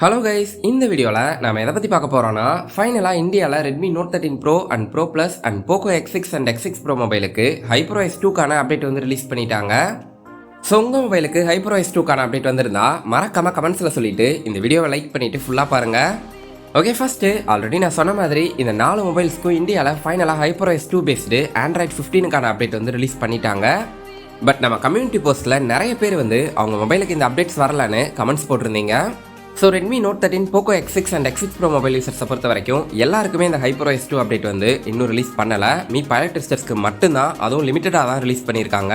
Hello guys, இந்த வீடியோவில் நாம் எதை பற்றி பார்க்க போகிறோன்னா, ஃபைனலாக இந்தியாவில் Redmi Note 13 Pro அண்ட் Pro Plus and Poco X6 and X6 Pro மொபைலுக்கு HyperOS 2க்கான அப்டேட் வந்து ரிலீஸ் பண்ணிட்டாங்க. ஸோ உங்கள் மொபைலுக்கு HyperOS 2க்கான அப்டேட் வந்திருந்தா மறக்காமல் கமெண்ட்ஸில் சொல்லிவிட்டு இந்த வீடியோவை லைக் பண்ணிவிட்டு ஃபுல்லாக பாருங்கள். ஓகே, ஃபஸ்ட்டு ஆல்ரெடி நான் சொன்ன மாதிரி இந்த 4 மொபைல்ஸ்க்கும் இந்தியாவில் ஃபைனலாக HyperOS 2 பேஸ்டு Android 15க்கான அப்டேட் வந்து ரிலீஸ் பண்ணிட்டாங்க. பட் நம்ம கம்யூனிட்டி போஸ்ட்டில் நிறைய பேர் வந்து அவங்க மொபைலுக்கு இந்த அப்டேட்ஸ் வரலான்னு கமெண்ட்ஸ் போட்டிருந்தீங்க. So Redmi Note 13, Poco X6 and X6 Pro mobile யூசர்ஸை பொறுத்த வரைக்கும் எல்லாருக்குமே இந்த HyperOS 2 அப்டேட் வந்து இன்னும் ரிலீஸ் பண்ணலை. பைலட் டெஸ்டர்ஸ்க்கு மட்டும்தான், அதுவும் லிமிட்டடாக தான் ரிலீஸ் பண்ணியிருக்காங்க.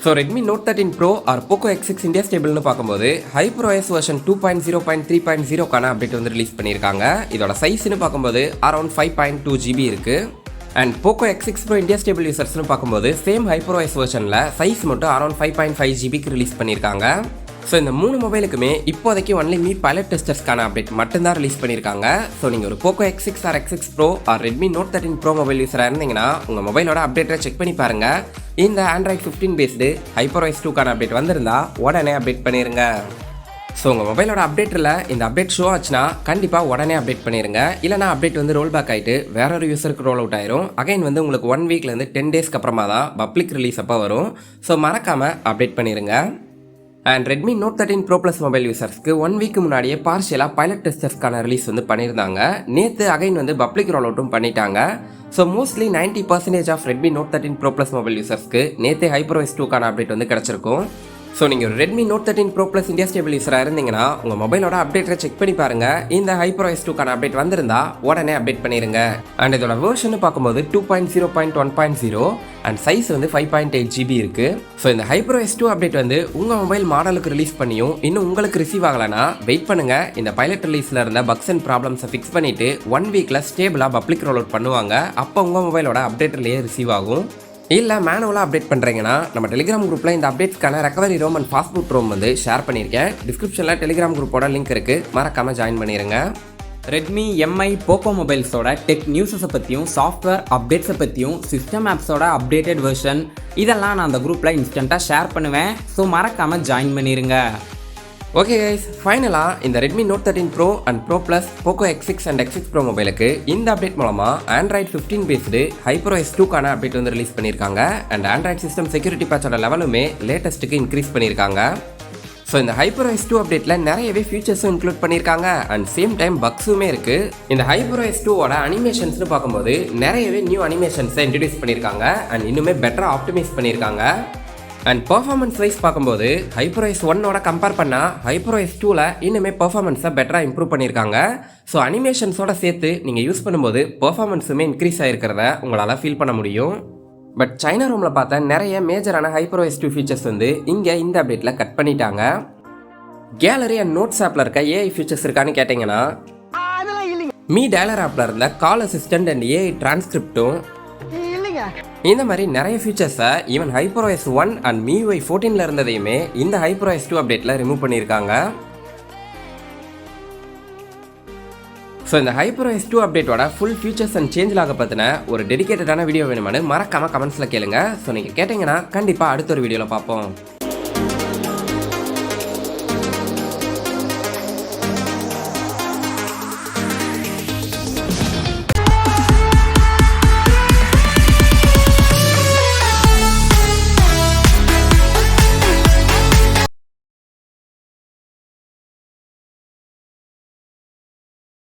So Redmi Note 13 Pro or Poco X6 India ஸ்டேபிள்னு பார்க்கும்போது HyperOS வெர்ஷன் 2.0.3.0க்கான அப்டேட் வந்து ரிலீஸ் பண்ணியிருக்காங்க. இதோட சைஸ்னு பார்க்கும்போது அரௌண்ட் 5.2 GB இருக்குது. And Poco X6 Pro India stable யூசர்ஸ்னு பார்க்கும்போது சேம் HyperOS வெர்ஷனில் சைஸ் மட்டும் அரௌண்ட் 5.5 GBக்கு ரிலீஸ் பண்ணியிருக்காங்க. ஸோ இந்த 3 மொபைலுக்குமே இப்போதைக்கு ஒன்லி பைலட் டெஸ்டர்ஸ்க்கான அப்டேட் மட்டும்தான் ரிலீஸ் பண்ணியிருக்காங்க. ஸோ நீங்கள் ஒரு Poco X6 or X6 Pro or Redmi Note 13 Pro mobile யூஸராக இருந்தீங்கன்னா உங்கள் மொபைலோட அப்டேட்டை செக் பண்ணி பாருங்கள். இந்த Android 15 பேஸ்டு HyperOS 2க்கான அப்டேட் வந்திருந்தா உடனே அப்டேட் பண்ணிடுங்க. ஸோ உங்கள் மொபைலோட அப்டேட்டில் இந்த அப்டேட் ஷோ ஆச்சுன்னா கண்டிப்பாக உடனே அப்டேட் பண்ணிடுங்க. இல்லைனா அப்டேட் வந்து ரோல் பேக் ஆகிட்டு வேற ஒரு யூஸருக்கு ரோல் அவுட் ஆயிரும். அகைன் வந்து உங்களுக்கு 1 வீக்லேருந்து 10 டேஸ்க்கு அப்புறமா தான் பப்ளிக் ரிலீஸ் அப்போ வரும். ஸோ மறக்காமல் அப்டேட் பண்ணிடுங்க. And Redmi Note 13 Pro Plus mobile யூசர்ஸ்க்கு 1 வீக் முன்னாடியே பார்ஷியலாக பைலட் டெஸ்டர்ஸ்க்கான ரிலீஸ் வந்து பண்ணியிருந்தாங்க. நேற்று அகைன் வந்து பப்ளிக் ரோல் அவுட்டும் பண்ணிட்டாங்க. So mostly 90% of Redmi Note 13 Pro Plus mobile யூசர்ஸ்க்கு நேற்று HyperOS 2க்கான அப்டேட் வந்து கிடச்சிருக்கும். ஸோ நீங்கள் ஒரு Redmi Note 13 Pro Plus India stable யூஸராக இருந்தீங்கன்னா உங்கள் மொபைலோட அப்டேட்டை செக் பண்ணி பாருங்கள். இந்த HyperOS 2க்கான அப்டேட் வந்திருந்தா உடனே அப்டேட் பண்ணிடுங்க. அண்ட் இதோட வெர்ஷன் பார்க்கும்போது 2.0.1.0 அண்ட் சைஸ் வந்து 5.8 GB இருக்குது. ஸோ இந்த HyperOS 2 அப்டேட் வந்து உங்கள் மொபைல் மாடலுக்கு ரிலீஸ் பண்ணியும் இன்னும் உங்களுக்கு ரிசீவ் ஆகலைன்னா வெயிட் பண்ணுங்கள். இந்த பைலட் ரிலீஸில் இருந்த பக்ஸ் அண்ட் ப்ராப்ளம்ஸை ஃபிக்ஸ் பண்ணிவிட்டு 1 வீக்கில் ஸ்டேபிளாக பப்ளிக் ரோல் அவுட் பண்ணுவாங்க. அப்போ உங்கள் மொபைலோட அப்டேட்லேயே ரிசீவ் ஆகும். இல்லை மேனுவலாக அப்டேட் பண்ணுறீங்கன்னா நம்ம டெலிகிராம் குரூப்பில் இந்த அப்டேட்ஸ்க்கான recovery ROM and fastboot ROM வந்து ஷேர் பண்ணியிருக்கேன். டிஸ்கிரிப்ஷனில் டெலிகிராம் குரூப்போட லிங்க் இருக்குது, மறக்காமல் ஜாயின் பண்ணிடுங்க. ரெட்மி எம்ஐ போக்கோ மொபைல்ஸோட டெக் நியூஸஸை பற்றியும் சாஃப்ட்வேர் அப்டேட்ஸை பற்றியும் சிஸ்டம் ஆப்ஸோட அப்டேட்டட் வெர்ஷன் இதெல்லாம் நான் அந்த குரூப்பில் இன்ஸ்டண்ட்டாக ஷேர் பண்ணுவேன். ஸோ மறக்காமல் ஜாயின் பண்ணிடுங்க. ஓகே கைஸ், ஃபைனலாக இந்த Redmi Note 13 Pro அண்ட் Pro Plus, Poco X6 and X6 Pro மொபைலுக்கு இந்த அப்டேட் மூலமாக Android 15 பேஸ்டு HyperOS 2க்கான அப்டேட் வந்து ரிலீஸ் பண்ணியிருக்காங்க. அண்ட் Android சிஸ்டம் செக்யூரிட்டி பேட்சோட லெவலுமே லேட்டஸ்ட்டுக்கு இன்க்ரீஸ் பண்ணியிருக்காங்க. ஸோ இந்த HyperOS 2 அப்டேட்டில் நிறையவே ஃபீச்சர்ஸும் இன்க்ளூட் பண்ணியிருக்காங்க. அண்ட் சேம் டைம் பக்ஸுமே இருக்குது. இந்த HyperOS 2ஓட அனிமேஷன்ஸ்னு பார்க்கும்போது நிறையவே நியூ அனிமேஷன்ஸை இன்ட்ரடியூஸ் பண்ணியிருக்காங்க. அண்ட் இன்னுமே பெட்டராக ஆப்டிமைஸ் பண்ணியிருக்காங்க. அண்ட் பர்ஃபார்மன்ஸ் வைஸ் பார்க்கும்போது HyperOS 1ஓட கம்பேர் பண்ணால் HyperOS 2ல் இன்னுமே பர்ஃபார்மன்ஸை பெட்டராக இம்ப்ரூவ் பண்ணியிருக்காங்க. ஸோ அனிமேஷன்ஸோட சேர்த்து நீங்கள் யூஸ் பண்ணும்போது பர்ஃபார்மன்ஸுமே இன்க்ரீஸ் ஆகிருக்கிறத உங்களால் ஃபீல் பண்ண முடியும். பட் சைனா ரோமில் பார்த்தா நிறைய மேஜரான HyperOS 2 ஃபீச்சர்ஸ் வந்து இங்கே இந்த அப்டேட்டில் கட் பண்ணிட்டாங்க. கேலரி அண்ட் நோட்ஸ் ஆப்பில் இருக்க ஏஐ ஃபீச்சர்ஸ் இருக்கான்னு கேட்டிங்கன்னா மீ டயலர் ஆப்பில் இருந்த கால் அசிஸ்டன்ட் அண்ட் ஏஐ டிரான்ஸ்கிரிப்டும் இந்த மாதிரி நிறைய ஃபீச்சர்ஸை ஈவன் HyperOS 1 அண்ட் MIUI 14ல் இருந்ததையுமே இந்த HyperOS 2 அப்டேட்டில் ரிமூவ் பண்ணியிருக்காங்க. ஸோ இந்த HyperOS 2 அப்டேட்டோட ஃபுல் ஃபீச்சர்ஸ் அண்ட் சேஞ்ச்லாக பற்றின ஒரு டெடிகேட்டடான வீடியோ வேணுமானு மறக்காமல் கமெண்ட்ஸில் கேளுங்க. ஸோ நீங்கள் கேட்டிங்கன்னா கண்டிப்பாக அடுத்த ஒரு வீடியோவில் பார்ப்போம்.